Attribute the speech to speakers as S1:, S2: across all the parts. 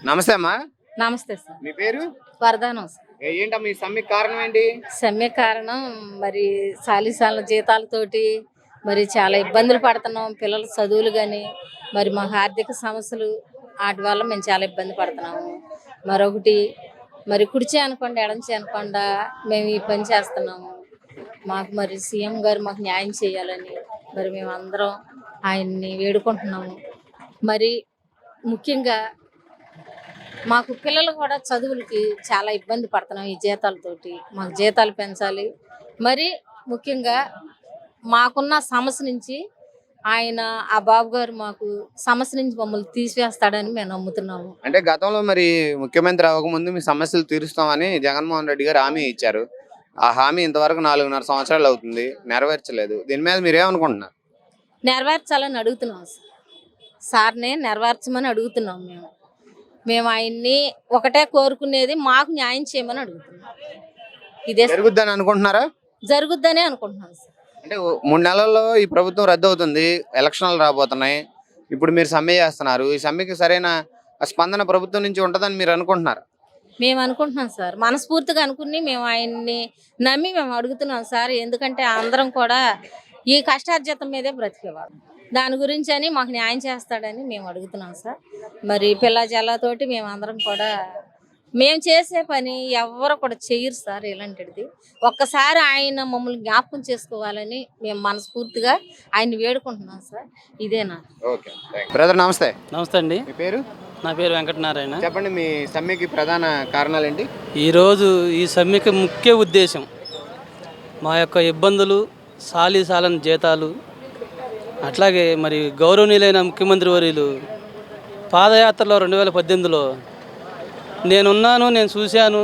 S1: నమస్తే అమ్మా.
S2: నమస్తే సార్.
S1: మీ పేరు?
S2: వరదానం సార్.
S1: ఏంటమ్మా ఈ సమ్మెకి కారణం ఏంటి?
S2: సమ్మె కారణం మరి సాలీసాల జీతాలతోటి మరి చాలా ఇబ్బందులు పడుతున్నాం. పిల్లల చదువులు కానీ మరి మాకు ఆర్థిక సమస్యలు వాటి వల్ల మేము చాలా ఇబ్బంది పడుతున్నాము. మరొకటి మరి కుడిచే అనకుండా ఎడంచే అనకుండా మేము ఈ పని చేస్తున్నాము. మాకు మరి సీఎం గారు మాకు న్యాయం చేయాలని మరి మేము అందరం ఆయన్ని వేడుకుంటున్నాము. మరి ముఖ్యంగా మాకు పిల్లలు కూడా చదువులకి చాలా ఇబ్బంది పడుతున్నాం. ఈ జీతాలతోటి మాకు జీతాలు పెంచాలి. మరి ముఖ్యంగా మాకున్న సమస్య నుంచి ఆయన ఆ బాబు గారు మాకు సమస్య నుంచి మమ్మల్ని తీసివేస్తాడని మేము నమ్ముతున్నాము.
S1: అంటే గతంలో మరి ముఖ్యమంత్రి అవ్వకముందు మీ సమస్యలు తీరుస్తామని జగన్మోహన్ రెడ్డి గారు హామీ ఇచ్చారు. ఆ హామీ ఇంతవరకు 4.5 సంవత్సరాలు అవుతుంది, నెరవేర్చలేదు. దీని మీద మీరేమనుకుంటున్నారు?
S2: నెరవేర్చాలని అడుగుతున్నాం సార్నే నెరవేర్చమని అడుగుతున్నాం. మేము ఆయన్ని ఒకటే కోరుకునేది మాకు న్యాయం చేయమని అడుగుతున్నాం. ఇదే
S1: జరుగుద్దని అనుకుంటున్నారా?
S2: జరుగుద్దనే అనుకుంటున్నాం సార్.
S1: అంటే 3 నెలల్లో ఈ ప్రభుత్వం రద్దు అవుతుంది, ఎలక్షన్లు రాబోతున్నాయి. ఇప్పుడు మీరు సమ్మె చేస్తున్నారు. ఈ సమ్మెకి సరైన స్పందన ప్రభుత్వం నుంచి ఉంటుందని మీరు అనుకుంటున్నారు?
S2: మేము అనుకుంటున్నాం సార్. మనస్ఫూర్తిగా అనుకుని మేము ఆయన్ని నమ్మి మేము అడుగుతున్నాం సార్. ఎందుకంటే అందరం కూడా ఈ కష్టార్జితం మీదే బ్రతికేవాడు. దాని గురించి అని మాకు న్యాయం చేస్తాడని మేము అడుగుతున్నాం సార్. మరి పిల్ల జల్లతోటి మేము అందరం కూడా మేము చేసే పని ఎవరు కూడా చెయ్యరు సార్. ఇలాంటిది ఒక్కసారి ఆయన మమ్మల్ని జ్ఞాపకం చేసుకోవాలని మేము మనస్ఫూర్తిగా ఆయన్ని వేడుకుంటున్నాం సార్. ఇదేనా?
S1: ఓకే బ్రదర్, నమస్తే.
S3: నమస్తే అండి.
S1: మీ పేరు?
S3: నా పేరు వెంకటనారాయణ.
S1: చెప్పండి, మీ సమ్మెకి ప్రధాన కారణాలు ఏంటి?
S3: ఈరోజు ఈ సమ్మెకి ముఖ్య ఉద్దేశం మా యొక్క ఇబ్బందులు, సాలీసాలని జీతాలు, అట్లాగే మరి గౌరవనీయులైన ముఖ్యమంత్రి వర్యులు పాదయాత్రలో 2018లో నేనున్నాను, నేను చూశాను,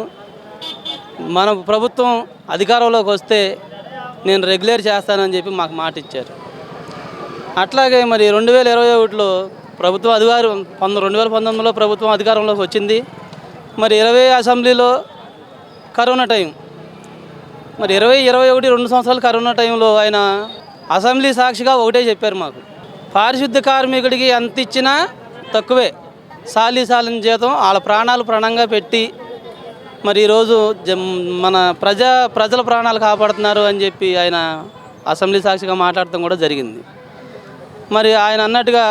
S3: మన ప్రభుత్వం అధికారంలోకి వస్తే నేను రెగ్యులేట్ చేస్తానని చెప్పి మాకు మాట ఇచ్చారు. అట్లాగే మరి 2021లో ప్రభుత్వం 2019లో ప్రభుత్వం అధికారంలోకి వచ్చింది. మరి 20 అసెంబ్లీలో కరోనా టైం, మరి 2021 2 సంవత్సరాలు కరోనా టైంలో ఆయన అసెంబ్లీ సాక్షిగా ఒకటే చెప్పారు, మాకు పారిశుద్ధ కార్మికుడికి ఎంత ఇచ్చినా తక్కువే, సాలీసాలని జీతం వాళ్ళ ప్రాణాలు ప్రాణంగా పెట్టి మరి ఈరోజు మన ప్రజల ప్రాణాలు కాపాడుతున్నారు అని చెప్పి ఆయన అసెంబ్లీ సాక్షిగా మాట్లాడటం కూడా జరిగింది. మరి ఆయన అన్నట్టుగా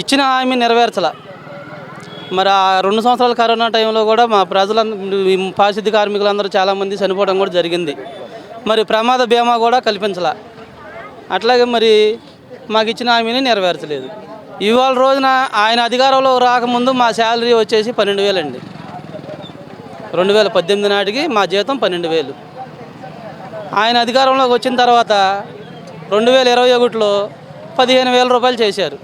S3: ఇచ్చిన హామీ నెరవేర్చాల. మరి ఆ 2 సంవత్సరాల కరోనా టైంలో కూడా మా పారిశుద్ధ కార్మికులందరూ చాలామంది చనిపోవడం కూడా జరిగింది. మరి ప్రమాద బీమా కూడా కల్పించాల. అట్లాగే మరి మాకు ఇచ్చిన హామీని నెరవేర్చలేదు. ఇవాళ రోజున ఆయన అధికారంలో రాకముందు మా శాలరీ వచ్చేసి 12,000 అండి. 2018 నాటికి మా జీతం 12,000. ఆయన అధికారంలోకి వచ్చిన తర్వాత 2021లో 15,000 రూపాయలు చేశారు.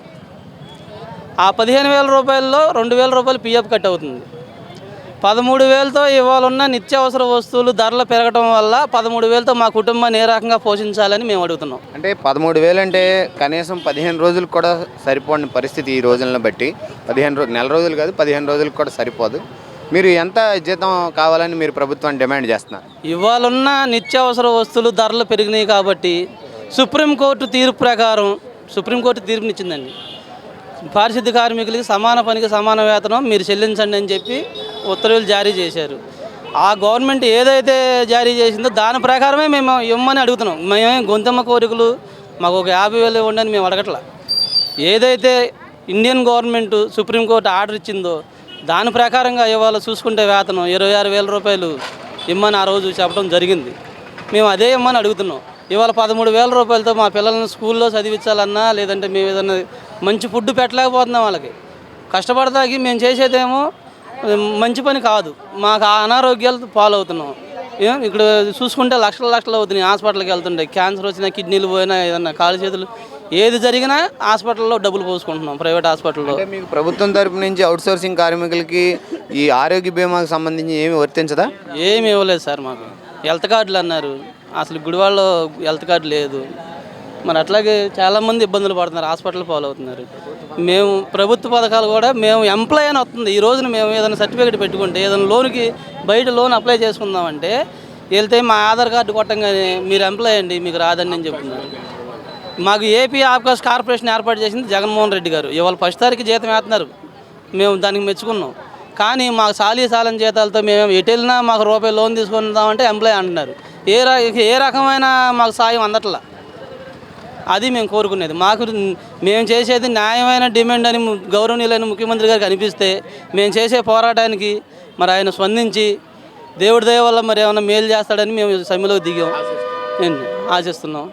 S3: ఆ 15,000 రూపాయల్లో 2,000 రూపాయలు పిఎఫ్ కట్ అవుతుంది. 13,000తో ఇవాళ ఉన్న నిత్యావసర వస్తువులు ధరలు పెరగడం వల్ల 13,000తో మా కుటుంబాన్ని ఏ రకంగా పోషించాలని మేము అడుగుతున్నాం.
S1: అంటే 13,000 అంటే కనీసం 15 రోజులకు కూడా సరిపోని పరిస్థితి ఈ రోజులను బట్టి. 15 నెల రోజులు కాదు, 15 రోజులకు కూడా సరిపోదు. మీరు ఎంత జీతం కావాలని మీరు ప్రభుత్వాన్ని డిమాండ్ చేస్తున్నారు?
S3: ఇవాళ ఉన్న నిత్యావసర వస్తువులు ధరలు పెరిగినాయి కాబట్టి సుప్రీంకోర్టు తీర్పు ప్రకారం సుప్రీంకోర్టు తీర్పునిచ్చిందండి. పారిశుద్ధ కార్మికులకి సమాన పనికి సమాన వేతనం మీరు చెల్లించండి అని చెప్పి ఉత్తర్వులు జారీ చేశారు. ఆ గవర్నమెంట్ ఏదైతే జారీ చేసిందో దాని ప్రకారమే మేము ఇవ్వమని అడుగుతున్నాం. మేమేం గొంతమ్మ కోరికలు మాకు ఒక 50,000 ఇవ్వండి అని మేము అడగట్లా. ఏదైతే ఇండియన్ గవర్నమెంట్ సుప్రీంకోర్టు ఆర్డర్ ఇచ్చిందో దాని ప్రకారంగా ఇవాళ చూసుకుంటే వేతనం 26,000 రూపాయలు ఇమ్మని ఆ రోజు చెప్పడం జరిగింది. మేము అదే ఇమ్మని అడుగుతున్నాం. ఇవాళ 13,000 రూపాయలతో మా పిల్లల్ని స్కూల్లో చదివించాలన్నా లేదంటే మేము ఏదైనా మంచి ఫుడ్ పెట్టలేకపోతున్నాం. వాళ్ళకి కష్టపడతాకి మేము చేసేదేమో మంచి పని కాదు, మాకు అనారోగ్యాలు పాలవుతున్నాం. ఇక్కడ చూసుకుంటే లక్షలు అవుతున్నాయి. హాస్పిటల్కి వెళ్తుంటే క్యాన్సర్ వచ్చినా, కిడ్నీలు పోయినా, ఏదన్నా కాలు చేతులు ఏది జరిగినా హాస్పిటల్లో డబ్బులు పోసుకుంటున్నాం, ప్రైవేట్ హాస్పిటల్లో.
S1: మీకు ప్రభుత్వం తరపు నుంచి అవుట్సోర్సింగ్ కార్మికులకి ఈ ఆరోగ్య బీమాకు సంబంధించి ఏమి వర్తించదా?
S3: ఏమి ఇవ్వలేదు సార్. మాకు హెల్త్ కార్డులు అన్నారు, అసలు గుడివాడలో హెల్త్ కార్డు లేదు. మరి అట్లాగే చాలామంది ఇబ్బందులు పడుతున్నారు, హాస్పిటల్ పాలవుతున్నారు. మేము ప్రభుత్వ పథకాలు కూడా మేము ఎంప్లాయ్ అని వస్తుంది. ఈ రోజున మేము ఏదైనా సర్టిఫికేట్ పెట్టుకుంటే ఏదైనా లోన్కి బయట లోన్ అప్లై చేసుకుందామంటే వెళ్తే మా ఆధార్ కార్డు కొట్టంగానే మీరు ఎంప్లాయ్ అండి, మీకు రాదండి అని చెప్తున్నారు. మాకు ఏపీ ఆబ్కాస్ కార్పొరేషన్ ఏర్పాటు చేసింది జగన్మోహన్ రెడ్డి గారు. ఇవాళ 1వ తారీఖు జీతం వేస్తున్నారు. మేము దానికి మెచ్చుకున్నాం. కానీ మాకు సాలం జీతాలతో మేము ఎటు వెళ్ళినా మాకు రూపాయి లోన్ తీసుకుందామంటే ఎంప్లాయ్ అంటున్నారు. ఏ రకమైన మాకు సాయం అందట్లా. అది మేము కోరుకునేది. మేము చేసేది న్యాయమైన డిమాండ్ అని గౌరవనీయులైన ముఖ్యమంత్రి గారికి అనిపిస్తే మేము చేసే పోరాటానికి మరి ఆయన స్పందించి దేవుడి దయ వల్ల మరి ఏమైనా మేలు చేస్తాడని మేము సమ్మెలోకి దిగాం. నేను ఆశిస్తున్నాం.